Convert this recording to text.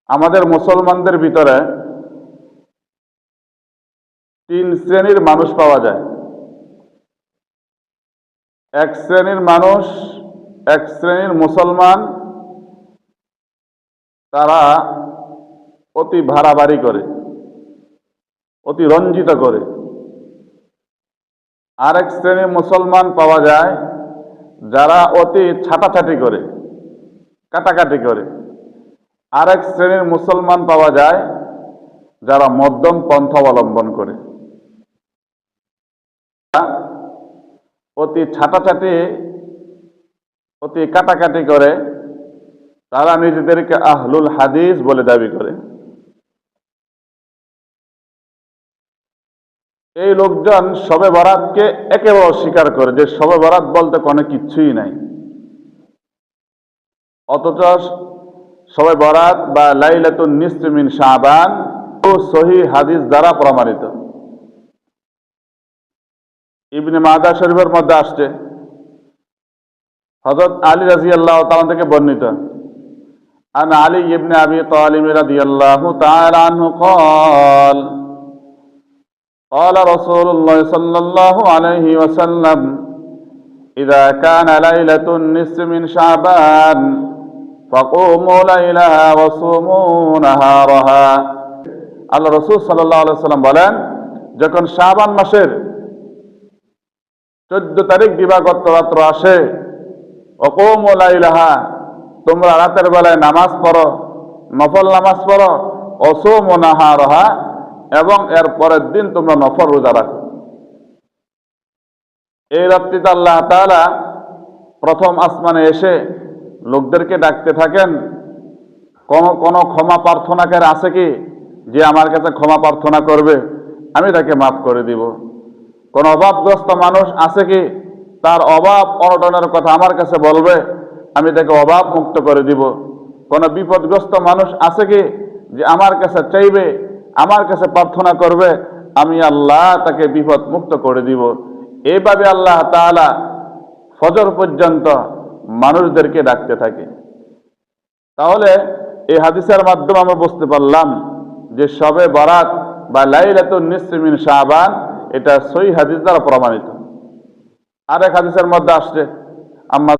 আমাদের মুসলমানদের ভিতরে তিন শ্রেণীর মানুষ পাওয়া যায়। এক শ্রেণীর মানুষ, এক শ্রেণীর মুসলমান, তারা অতি ভাড়াবাড়ি করে, অতি রঞ্জিত করে। আরেক শ্রেণীর মুসলমান পাওয়া যায় যারা অতি ছাটাছাটি করে, কাটাকাটি করে। আরেক শ্রেণীর মুসলমান পাওয়া যায় যারা মধ্যম পন্থা অবলম্বন করে। অতি ছাটাছাটি, অতি কাটাকাটি করে, তারা নিজেদেরকে আহলুল হাদিস বলে দাবি করে। এই লোকজন শবে বরাতকে একেবারে অস্বীকার করে, যে শবে বরাত বলতে কোনো কিচ্ছুই নাই। অথচ শবে বরাত বা লাইলাতুন নিসফি মিন শাবান সহিহ হাদিস দ্বারা প্রমাণিত। ইবনে মাজাহ শরীফের মধ্যে আসছে, হযরত আলী রাদিয়াল্লাহু তাআলা থেকে বর্ণিত, আন আলী ইবনে আবি তালিব রাদিয়াল্লাহু তাআলা আনহু قال قال رسول الله صلى الله عليه وسلم إذا كان ليلة النصف من شعبان فقوموا ليلها وصوموا نهارها। আল্লাহ রাসূল সাল্লাল্লাহু আলাইহি ওয়াসাল্লাম বলেন, যখন শাবান মাসের 14 তারিখ দিবাগত রাত্র আসে, ওয়াকুমু লাইলাহা, তোমরা রাতের বেলায় নামাজ পড়ো, নফল নামাজ পড়ো, ওয়াসুমু নাহারাহা, এবং এর পরের দিন তোমরা নফল রোজা রাখো। এই রাত্রিতে আল্লাহ তাআলা প্রথম আসমানে এসে লোকদেরকে ডাকতে থাকেন, কোন ক্ষমা প্রার্থনাকারী আছে কি যে আমার কাছে ক্ষমা প্রার্থনা করবে, আমি তাকে মাফ করে দিব। কোন অভাবগ্রস্ত মানুষ আছে কি, তার অভাব অনটনের কথা আমার কাছে বলবে, আমি তাকে অভাব মুক্ত করে দিব। কোন বিপদগ্রস্ত মানুষ আছে কি যে আমার কাছে চাইবে, আমার কাছে প্রার্থনা করবে, আমি আল্লাহ তাকে বিপদ মুক্ত করে দিব। এইভাবে আল্লাহ তাআলা ফজর পর্যন্ত মানুষদেরকে ডাকতে থাকে। তাহলে এই হাদিসের মাধ্যমে আমরা বুঝতে পারলাম যে শবে বরাত বা লাইলাতুন নিসফি মিন শাবান এটা সহিহ হাদিস দ্বারা প্রমাণিত। আরেক হাদিসের মধ্যে আসছে, আম্মা